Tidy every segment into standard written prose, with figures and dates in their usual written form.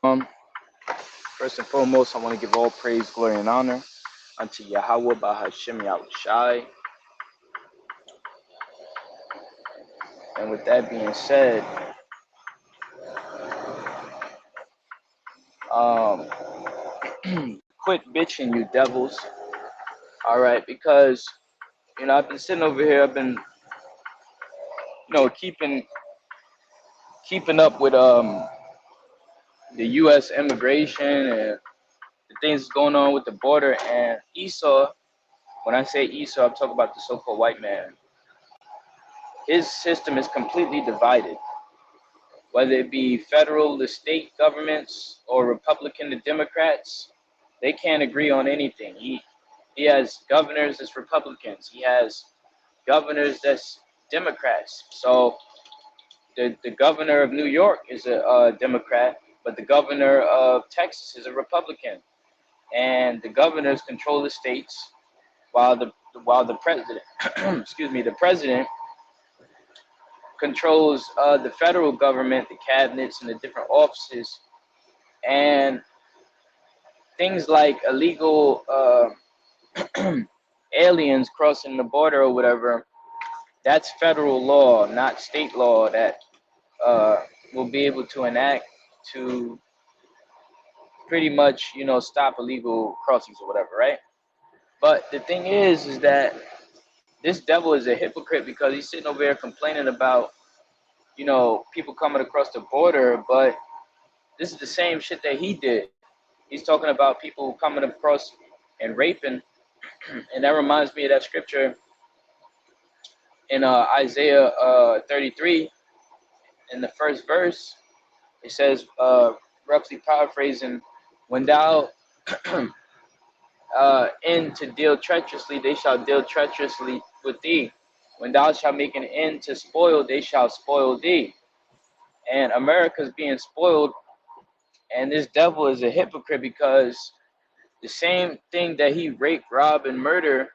First and foremost, I want to give all praise, glory, and honor unto Yahweh Bahashim Yahushai. And with that being said, um, quit bitching, you devils. All right, because I've been sitting over here. I've been keeping up with the U.S. immigration and the things going on with the border and Esau. When I say Esau, I'm talking about the so-called white man. His system is completely divided, whether it be federal, the state governments, or Republican, the Democrats. They can't agree on anything. He has governors that's Republicans. He has governors that's Democrats. So the governor of New York is a Democrat, but the governor of Texas is a Republican. And the governors control the states, while the president, excuse me, the president controls the federal government, the cabinets, and the different offices, and things like illegal aliens crossing the border or whatever. That's federal law, not state law, that will be able to enact to pretty much, stop illegal crossings or whatever, right? But the thing is that this devil is a hypocrite because he's sitting over here complaining about, people coming across the border, but this is the same shit that he did. He's talking about people coming across and raping, and that reminds me of that scripture in Isaiah 33, in the first verse. It says, roughly paraphrasing, when thou end to deal treacherously, they shall deal treacherously with thee. When thou shalt make an end to spoil, they shall spoil thee. And America's being spoiled, and this devil is a hypocrite because the same thing that he raped, robbed, and murdered,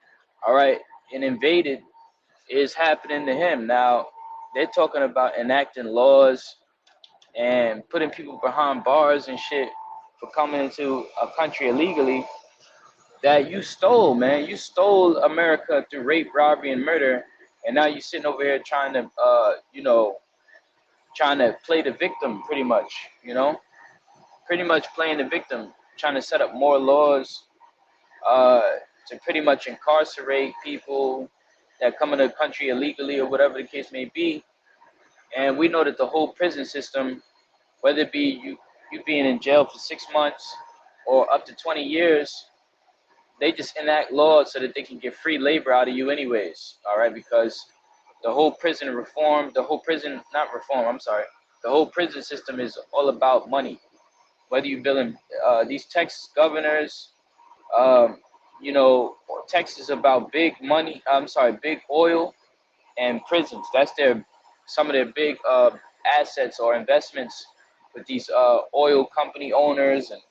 all right, and invaded is happening to him. Now, they're talking about enacting laws and putting people behind bars and shit for coming into a country illegally that you stole, man. You stole America through rape, robbery, and murder, and now you're sitting over here trying to, trying to play the victim, pretty much playing the victim, trying to set up more laws uh, to pretty much incarcerate people that come into the country illegally or whatever the case may be. And we know that the whole prison system, whether it be you being in jail for 6 months or up to 20 years, they just enact laws so that they can get free labor out of you anyways, all right? Because the whole prison reform, the whole prison, not reform, I'm sorry, the whole prison system is all about money. Whether you're billing these Texas governors, um, Texas is about big money, big oil and prisons. That's some of their big assets or investments with these oil company owners and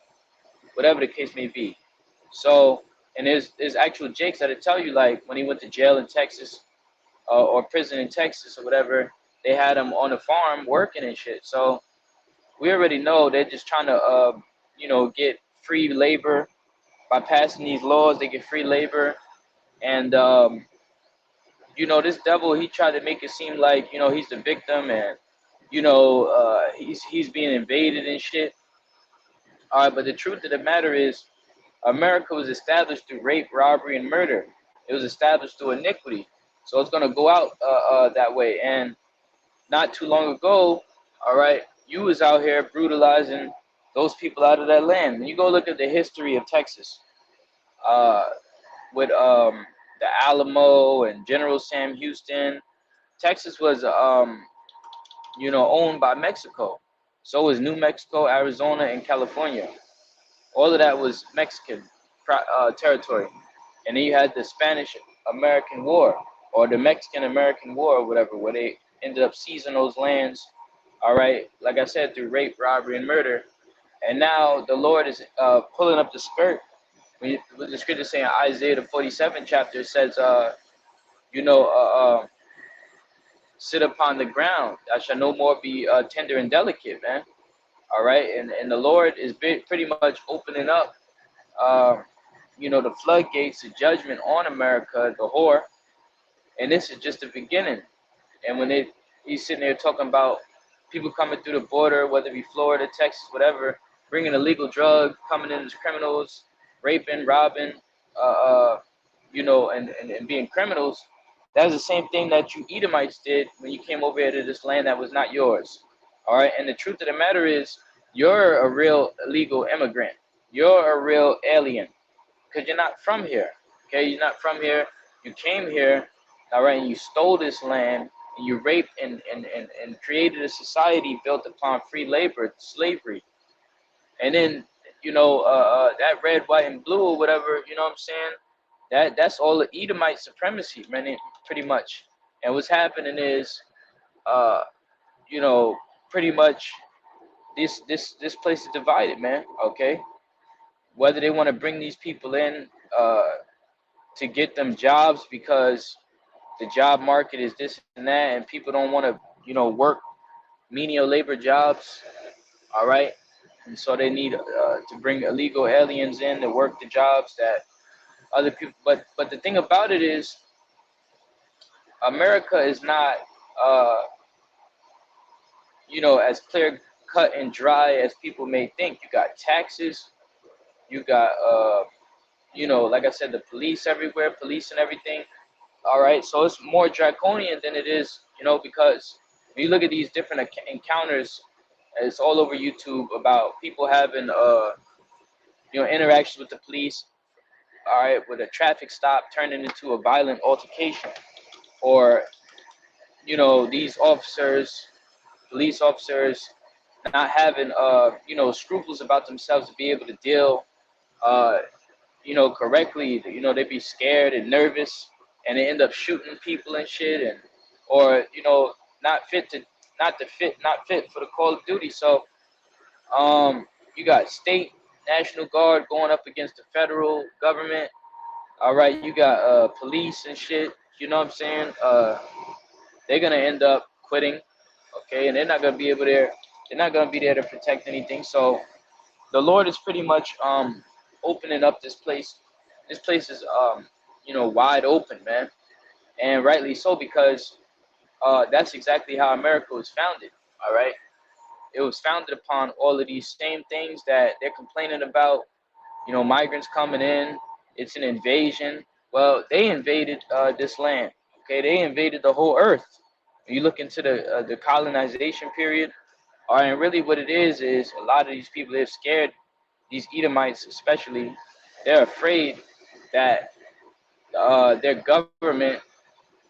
whatever the case may be. So, and there's actual Jakes that'll tell you, like, when he went to jail in Texas or prison in Texas or whatever, they had him on a farm working and shit. So we already know they're just trying to get free labor by passing these laws. They get free labor, and this devil, he tried to make it seem like he's the victim, and he's being invaded and shit. All right, but the truth of the matter is, America was established through rape, robbery, and murder. It was established through iniquity. So it's going to go out that way. And not too long ago, all right, you was out here brutalizing those people out of that land. When you go look at the history of Texas, uh, with the Alamo and General Sam Houston, Texas was, owned by Mexico. So was New Mexico, Arizona, and California. All of that was Mexican territory. And then you had the Spanish American War, or the Mexican American War, or whatever, where they ended up seizing those lands, all right, like I said, through rape, robbery, and murder. And now the Lord is pulling up the skirt. With the scripture saying, Isaiah the 47th chapter, it says, sit upon the ground. I shall no more be tender and delicate, man. All right, and the Lord is pretty much opening up, uh, the floodgates of judgment on America, the whore, and this is just the beginning. And when he's sitting there talking about people coming through the border, whether it be Florida, Texas, whatever, bringing illegal drugs, coming in as criminals, raping, robbing, and being criminals. That was the same thing that you Edomites did when you came over here to this land that was not yours. All right. And the truth of the matter is, you're a real illegal immigrant. You're a real alien because you're not from here. Okay. You're not from here. You came here. All right. And you stole this land and you raped and created a society built upon free labor, slavery. And then, that red, white, and blue or whatever, you know what I'm saying? That's all the Edomite supremacy, man, pretty much. And what's happening is, uh, pretty much this place is divided, man. Okay, whether they want to bring these people in to get them jobs because the job market is this and that, and people don't want to, work menial labor jobs. All right, and so they need to bring illegal aliens in to work the jobs that other people. But the thing about it is, America is not, uh, as clear cut and dry as people may think. You got taxes, you got, like I said, the police everywhere, police and everything. All right, so it's more draconian than it is, because when you look at these different encounters, it's all over YouTube about people having, interactions with the police. All right, with a traffic stop turning into a violent altercation, or these officers, police officers, not having scruples about themselves to be able to deal uh, correctly. They be scared and nervous, and they end up shooting people and shit, and or not fit to not fit for the call of duty. So you got state National Guard going up against the federal government. All right, you got police and shit. You know what I'm saying? They're gonna end up quitting, okay, and they're not gonna be able there. They're not gonna be there to protect anything. So the Lord is pretty much opening up this place. This place is wide open, man, and rightly so, because that's exactly how America was founded. All right, it was founded upon all of these same things that they're complaining about. Migrants coming in. It's an invasion. Well, they invaded this land. Okay, they invaded the whole earth. When you look into the colonization period, and really what it is a lot of these people, they're scared. These Edomites, especially, they're afraid that their government,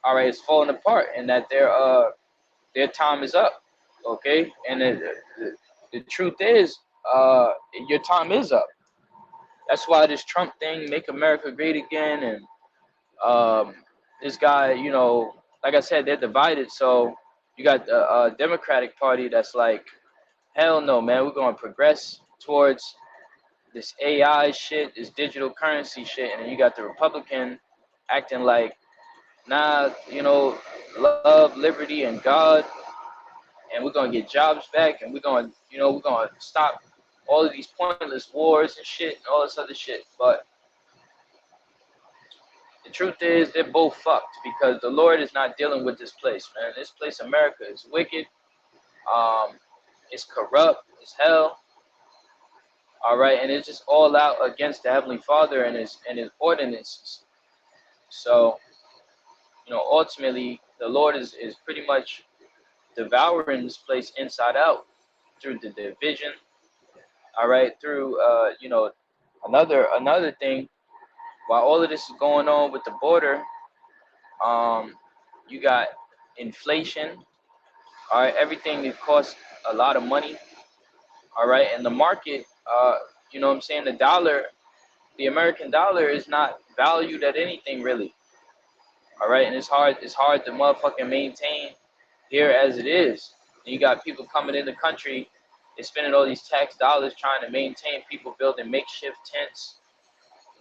all right, is falling apart, and that their time is up. Okay, and the truth is, your time is up. That's why this Trump thing, make America great again, and this guy, like I said, they're divided. So you got the Democratic Party that's like, hell no, man, we're going to progress towards this AI shit, this digital currency shit, and then you got the Republican acting like, nah, love, liberty, and God, and we're going to get jobs back, and we're going to stop all of these pointless wars and shit and all this other shit. But the truth is, they're both fucked, because the Lord is not dealing with this place, man. This place, America, is wicked. It's corrupt as hell. All right, and it's just all out against the Heavenly Father and his ordinances. So, ultimately, the Lord is pretty much devouring this place inside out through the division. All right, through another thing. While all of this is going on with the border, you got inflation. All right, everything it costs a lot of money. All right, and the market, what I'm saying, the American dollar is not valued at anything really. All right, and it's hard to motherfucking maintain here as it is. And you got people coming in the country, they're spending all these tax dollars trying to maintain, people building makeshift tents,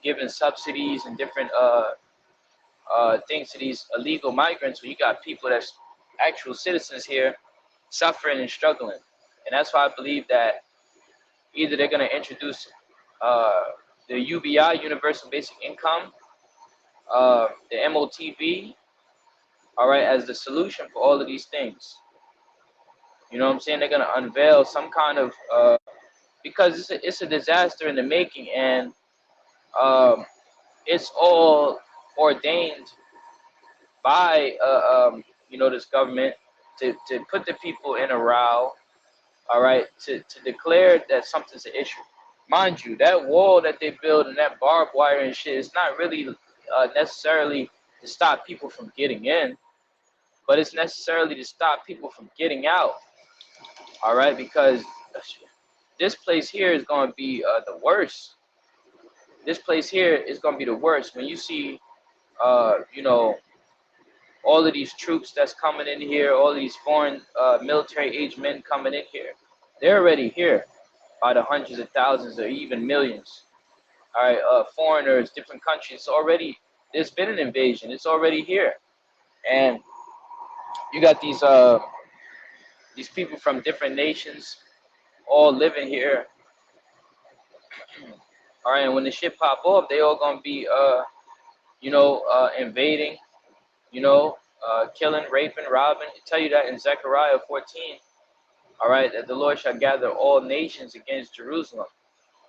giving subsidies and different things to these illegal migrants. When you got people that's actual citizens here suffering and struggling. And that's why I believe that Either they're going to introduce uh, the UBI, Universal Basic Income, the MOTV, all right, as the solution for all of these things. You know what I'm saying? They're going to unveil some kind of, because it's a disaster in the making, and um, it's all ordained by, this government to put the people in a row, all right, to declare that something's an issue. Mind you, that wall that they build and that barbed wire and shit is not really necessarily to stop people from getting in, but it's necessarily to stop people from getting out, all right, because this place here is going to be the worst. This place here is going to be the worst. When you see, you know, all of these troops that's coming in here, all these foreign military age men coming in here, they're already here by the hundreds of thousands or even millions. All right, foreigners, different countries. Already, there's been an invasion. It's already here, and you got these people from different nations all living here. All right, and when the shit pop off, they all gonna be invading, killing, raping, robbing. It tell you that in Zechariah 14. All right, that the Lord shall gather all nations against Jerusalem.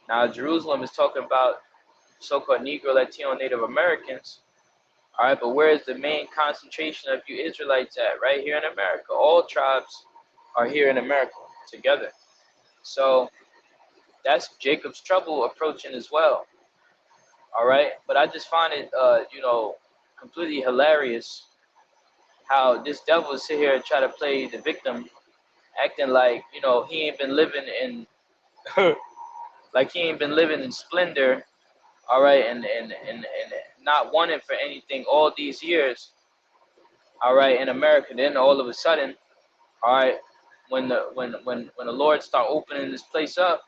Now, Jerusalem is talking about so-called Negro, Latino, Native Americans. All right, but where is the main concentration of you Israelites at? Right here in America. All tribes are here in America together. So that's Jacob's trouble approaching as well. All right, but I just find it, completely hilarious how this devil sit here and try to play the victim, acting like he ain't been living in like he ain't been living in splendor, all right, and not wanting for anything all these years, all right, in America. Then all of a sudden, all right, when the Lord start opening this place up,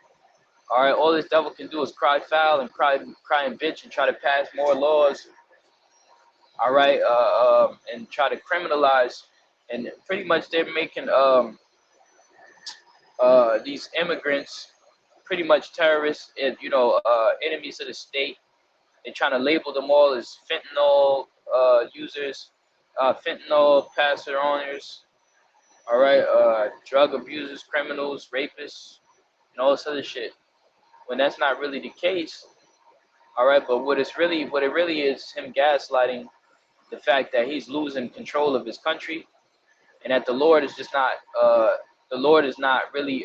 all right, all this devil can do is cry foul and cry and bitch and try to pass more laws, all right, and try to criminalize, and pretty much they're making these immigrants pretty much terrorists and enemies of the state. They're trying to label them all as fentanyl users, fentanyl passer owners, all right, drug abusers, criminals, rapists, and all this other shit. When that's not really the case, all right. But what it really is him gaslighting the fact that he's losing control of his country, and that the Lord is just not, the Lord is not really,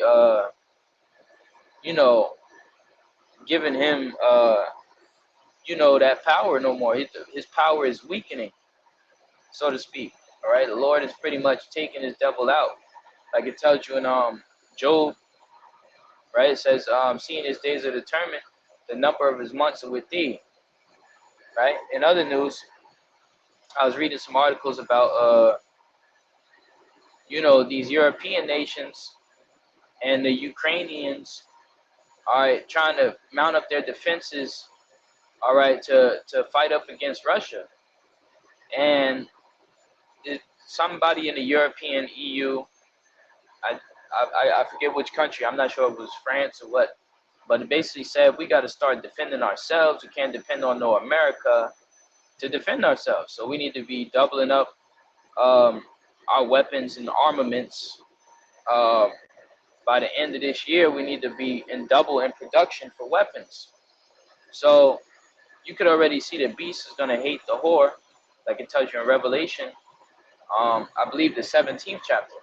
giving him, that power no more. His power is weakening, so to speak. All right, the Lord is pretty much taking his devil out, like it tells you in Job. Right, it says, "Seeing his days are determined, the number of his months are with thee." Right. In other news, I was reading some articles about, these European nations and the Ukrainians, all right, trying to mount up their defenses, all right, to fight up against Russia. And somebody in the European EU, I forget which country, I'm not sure if it was France or what, but it basically said we got to start defending ourselves. We can't depend on no America to defend ourselves. So we need to be doubling up our weapons and armaments. By the end of this year, we need to be double in production for weapons. So you could already see the beast is going to hate the whore, like it tells you in Revelation, I believe the 17th chapter.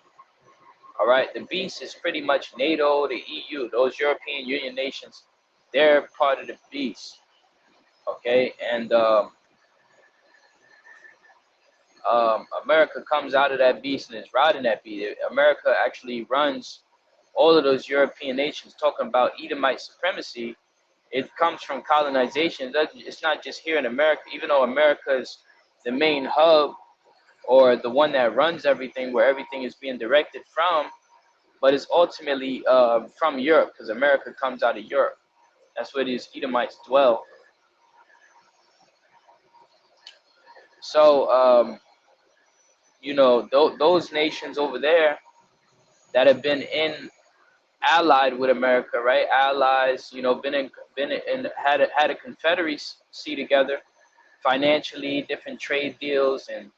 All right, the beast is pretty much NATO, the EU, those European Union nations. They're part of the beast. Okay, and America comes out of that beast and is riding that beast. America actually runs all of those European nations. Talking about Edomite supremacy, it comes from colonization. It's not just here in America, even though America is the main hub or the one that runs everything, where everything is being directed from, but it's ultimately from Europe, because America comes out of Europe. That's where these Edomites dwell. So, those nations over there that have been in allied with America, right? Allies, had a confederacy together, financially, different trade deals and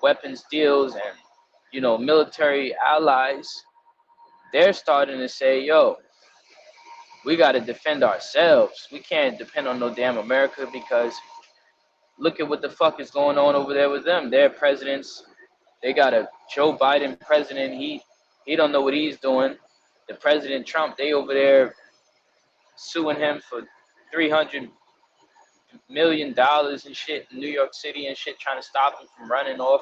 weapons deals, and military allies. They're starting to say, "Yo, we got to defend ourselves. We can't depend on no damn America because look at what the fuck is going on over there with them. Their presidents, they got a Joe Biden president. He don't know what he's doing. The President Trump, they over there suing him for $300 million and shit in New York City and shit, trying to stop him from running off.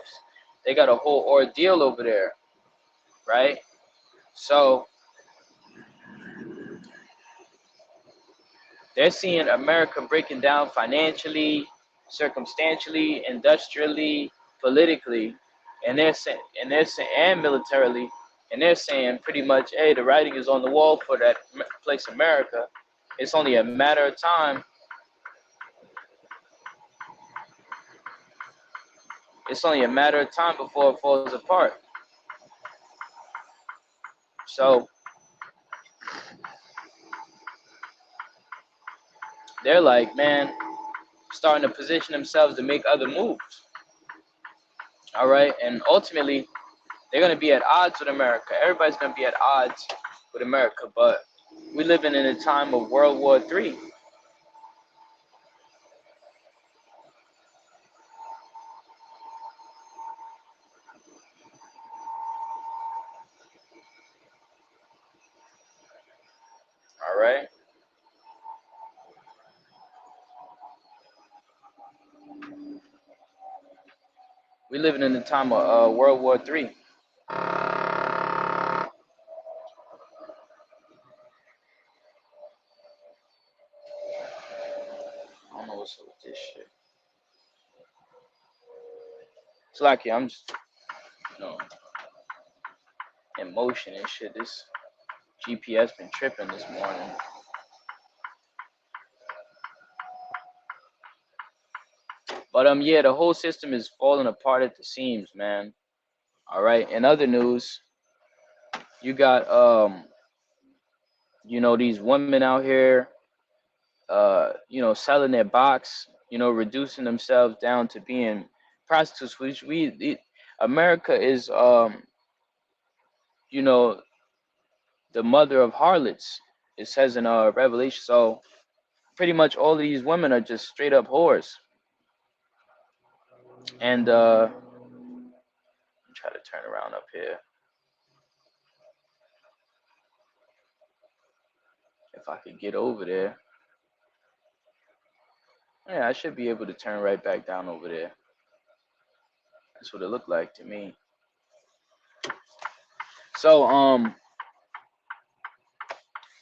They got a whole ordeal over there, right? So they're seeing America breaking down financially, circumstantially, industrially, politically, and militarily, and they're saying pretty much, hey, the writing is on the wall for that place, America. It's only a matter of time. It's only a matter of time before it falls apart. So they're like, man, starting to position themselves to make other moves. All right, and ultimately, they're going to be at odds with America. Everybody's going to be at odds with America, but we're living in a time of World War III. All right. We're living in the time of World War III. I don't know what's up with this shit. It's like, yeah, I'm just, you know, in motion and shit. This GPS been tripping this morning. But yeah, the whole system is falling apart at the seams, man. All right. In other news, you got these women out here, selling their box, reducing themselves down to being prostitutes, which America is, you know, the mother of harlots. It says in Revelation. So pretty much all of these women are just straight up whores. And try to turn around up here. If I could get over there. Yeah, I should be able to turn right back down over there. That's what it looked like to me. So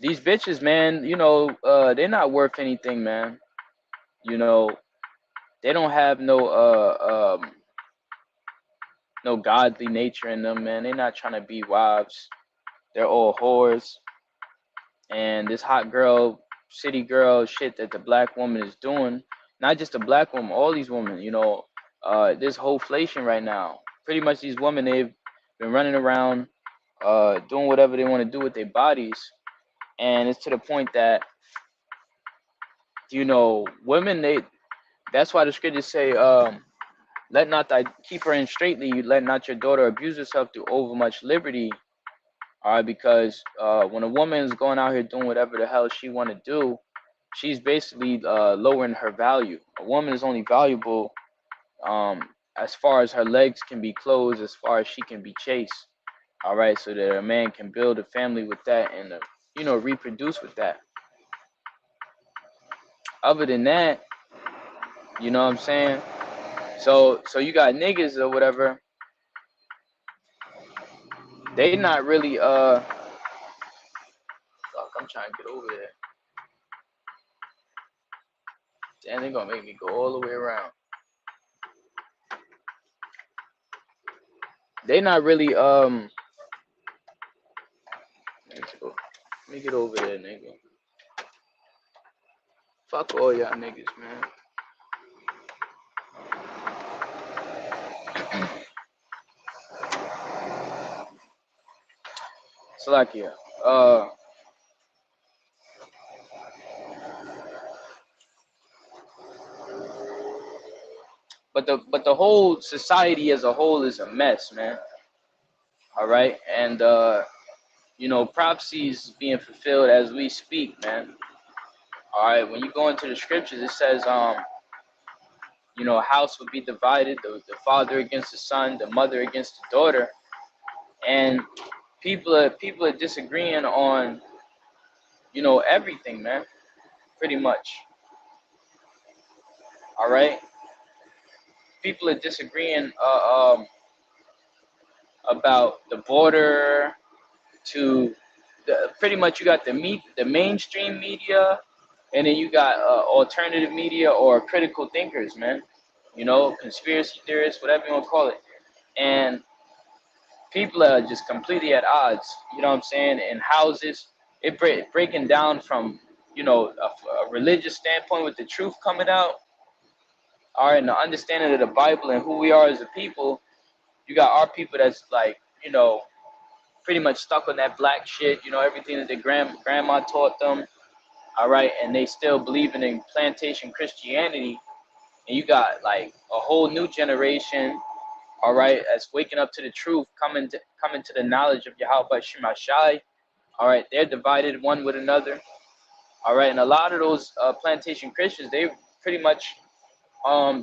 these bitches, man, they're not worth anything, man. They don't have no godly nature in them, man. They're not trying to be wives. They're all whores. And this hot girl, city girl shit that the black woman is doing, not just the black woman, all these women, this whole inflation right now. Pretty much these women, they've been running around doing whatever they want to do with their bodies. And it's to the point that, women, that's why the scriptures say, let not thy keeper in straitly, let not your daughter abuse herself through overmuch liberty. All right, because when a woman is going out here doing whatever the hell she want to do, she's basically lowering her value. A woman is only valuable as far as her legs can be closed, as far as she can be chased. All right, so that a man can build a family with that and reproduce with that. Other than that, you know what I'm saying? So you got niggas or whatever. They not really fuck, I'm trying to get over there. Damn, they gonna make me go all the way around. They not really let me get over there, nigga. Fuck all y'all niggas, man. Salakia. Uh, but the whole society as a whole is a mess, man. All right, and prophecies being fulfilled as we speak, man. All right, when you go into the scriptures, it says, a house would be divided, the father against the son, the mother against the daughter, and people are disagreeing on, everything, man, pretty much. All right, people are disagreeing about the border to pretty much you got the mainstream media, and then you got alternative media or critical thinkers, man. Conspiracy theorists, whatever you want to call it, and people are just completely at odds. You know what I'm saying? In houses, breaking down from a religious standpoint with the truth coming out. All right, and the understanding of the Bible and who we are as a people. You got our people that's like pretty much stuck on that black shit. Everything that their grandma taught them. All right, and they still believing in plantation Christianity. And you got like a whole new generation, all right, that's waking up to the truth, coming to the knowledge of Yahweh Shema Shai. All right, they're divided one with another. All right, and a lot of those plantation Christians, they pretty much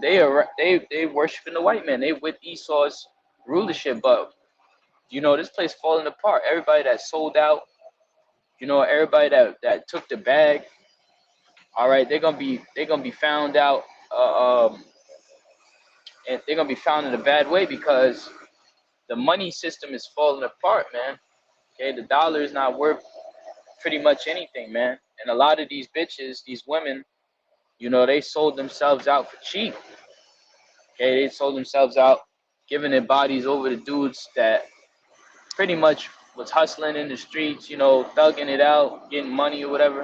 they worshiping the white man. They with Esau's rulership, but this place falling apart. Everybody that sold out, everybody that took the bag. All right, they're gonna be found out. And they're gonna be found in a bad way because the money system is falling apart, man. Okay, the dollar is not worth pretty much anything, man. And a lot of these bitches, these women, they sold themselves out for cheap. Okay, they sold themselves out, giving their bodies over to dudes that pretty much was hustling in the streets, thugging it out, getting money or whatever.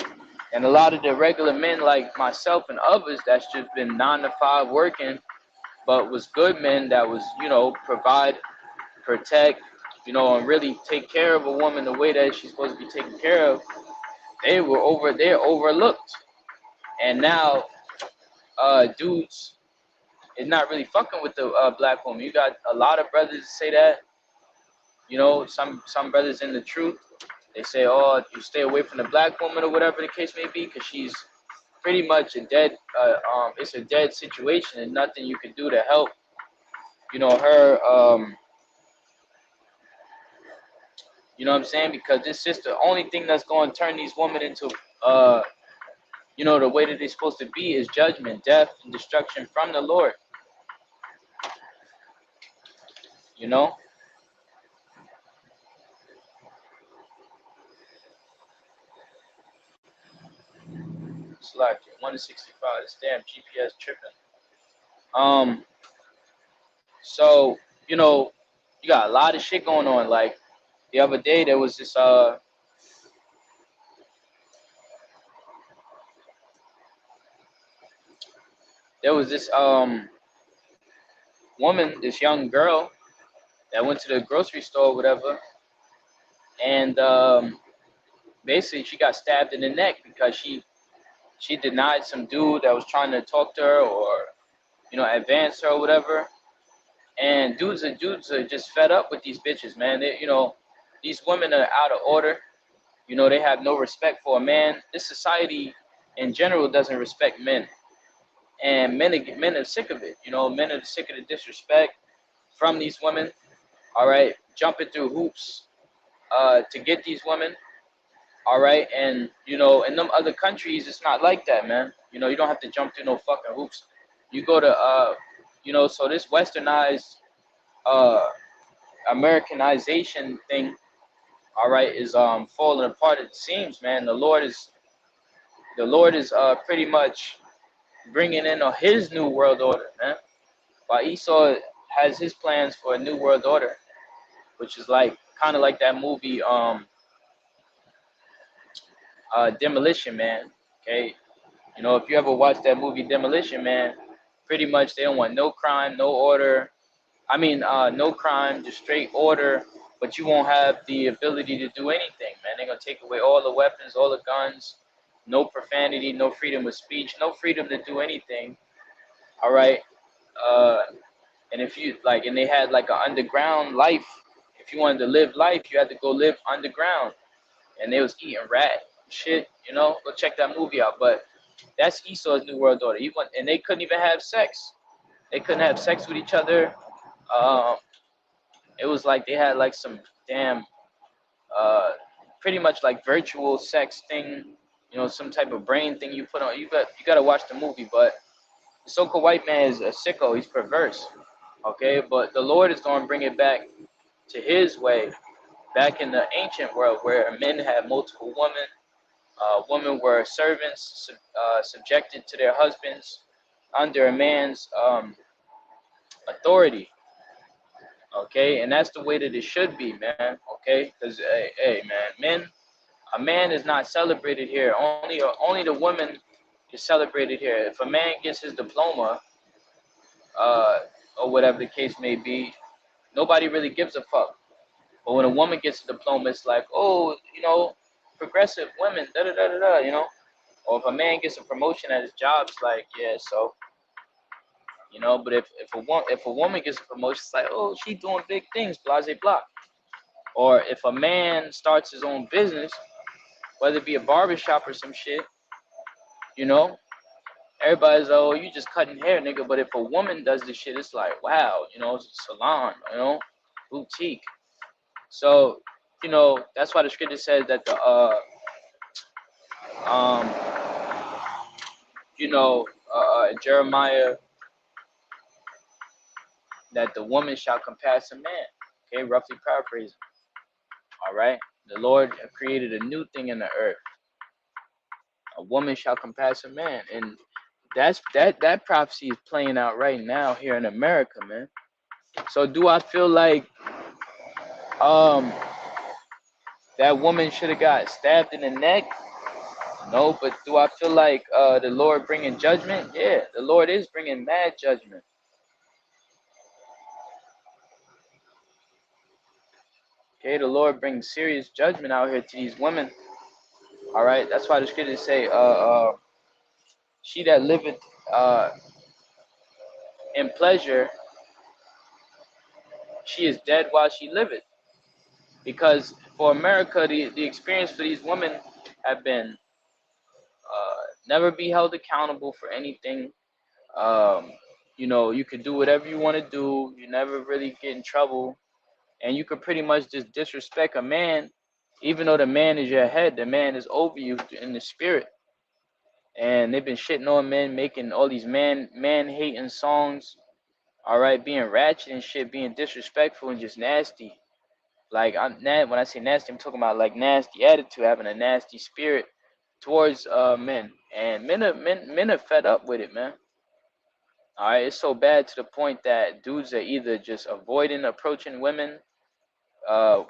And a lot of the regular men like myself and others that's just been 9 to 5 working, but was good men that was, provide, protect, and really take care of a woman the way that she's supposed to be taken care of. They're overlooked. And now dudes is not really fucking with the black woman. You got a lot of brothers say that. Some brothers in the truth, they say, oh, you stay away from the black woman or whatever the case may be, because she's pretty much a dead. It's a dead situation, and nothing you can do to help. Her. You know what I'm saying? Because this is the only thing that's going to turn these women into, the way that they're supposed to be is judgment, death, and destruction from the Lord. You know. It's like 165. This damn GPS tripping. So you got a lot of shit going on. Like the other day, there was this woman, this young girl that went to the grocery store or whatever, and basically she got stabbed in the neck because she denied some dude that was trying to talk to her or advance her or whatever. And dudes are just fed up with these bitches, man. These women are out of order. They have no respect for a man. This society in general doesn't respect men, and men are sick of it. Men are sick of the disrespect from these women. All right, jumping through hoops to get these women. All right, and in them other countries, it's not like that, man. You don't have to jump through no fucking hoops. You go to so this westernized Americanization thing, all right, is falling apart at the seams, man. The Lord is pretty much bringing in his new world order, man. While Esau has his plans for a new world order, which is like kind of like that movie Demolition Man. Okay, if you ever watched that movie Demolition Man, pretty much they don't want no crime, no order. I mean, no crime, just straight order, but you won't have the ability to do anything, man. They're gonna take away all the weapons, all the guns, no profanity, no freedom of speech, no freedom to do anything. All right. Uh, and if you like, and they had like an underground life. If you wanted to live life, you had to go live underground, and they was eating rat shit. You know, go check that movie out. But that's Esau's New World Order. He went, and they couldn't even have sex. They couldn't have sex with each other. Um, it was like they had like some damn, uh, pretty much like virtual sex thing. You know, some type of brain thing you put on. You got to watch the movie. But the so-called white man is a sicko. He's perverse. Okay, but the Lord is going to bring it back to His way, back in the ancient world where men had multiple women. Women were servants, subjected to their husbands under a man's authority. Okay, and that's the way that it should be, man. Okay, because hey, man, a man is not celebrated here. Only the woman is celebrated here. If a man gets his diploma, uh, or whatever the case may be, nobody really gives a fuck. But when a woman gets a diploma, it's like, oh, progressive women, da da da da da, Or if a man gets a promotion at his job, it's like, yeah, so, But if a woman gets a promotion, it's like, oh, she doing big things, blah blah blah. Or if a man starts his own business, whether it be a barbershop or some shit, you know, everybody's like, oh, you just cutting hair, nigga. But if a woman does this shit, it's like, wow, it's a salon, boutique. So, that's why the scripture says that um, Jeremiah, that the woman shall compass a man. Okay, roughly paraphrasing. All right, the Lord created a new thing in the earth. A woman shall compass a man, and that prophecy is playing out right now here in America, man. So do I feel like um that woman should have got stabbed in the neck? No, but do I feel like the Lord bringing judgment? Yeah, the Lord is bringing mad judgment. Okay, the Lord brings serious judgment out here to these women. All right, that's why the scriptures say, she that liveth in pleasure, she is dead while she liveth. Because for America, the experience for these women have been never be held accountable for anything. You could do whatever you want to do. You never really get in trouble, and you could pretty much just disrespect a man, even though the man is your head. The man is over you in the spirit. And they've been shitting on men, making all these man hating songs. All right, being ratchet and shit, being disrespectful and just nasty. Like when I say nasty, I'm talking about like nasty attitude, having a nasty spirit towards men. And men are fed up with it, man. All right, it's so bad to the point that dudes are either just avoiding approaching women uh,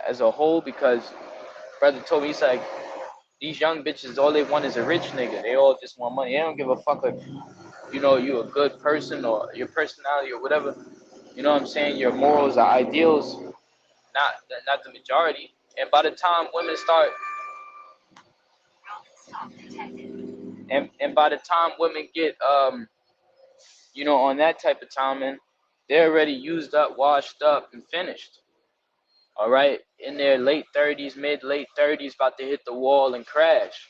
as a whole, because brother told me, he's like, these young bitches, all they want is a rich nigga. They all just want money. They don't give a fuck if you a good person or your personality or whatever. You know what I'm saying? Your morals are ideals, not the majority. And by the time women start, and by the time women get on that type of timing, they're already used up, washed up, and finished. All right, in their late 30s, late 30s, about to hit the wall and crash.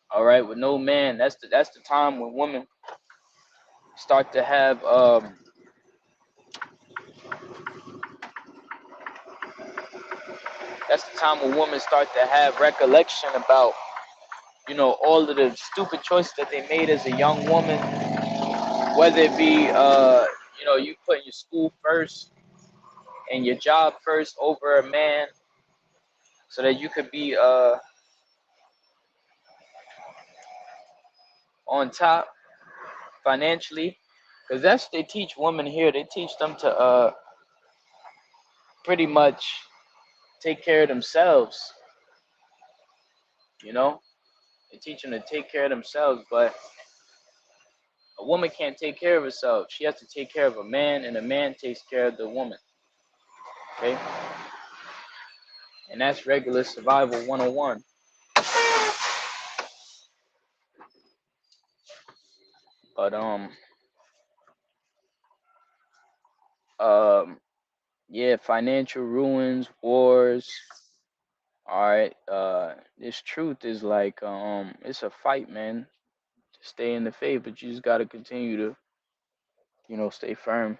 All right, with no man. That's the time when women start to have that's the time when women start to have recollection about all of the stupid choices that they made as a young woman, whether it be you putting your school first and your job first over a man, so that you could be on top financially, because that's what they teach women here. They teach them to pretty much take care of themselves. They teach them to take care of themselves, but a woman can't take care of herself. She has to take care of a man, and a man takes care of the woman. Okay. And that's regular survival 101. But um yeah, financial ruins, wars. All right. This truth is like it's a fight, man. To stay in the faith, but you just gotta continue to, stay firm.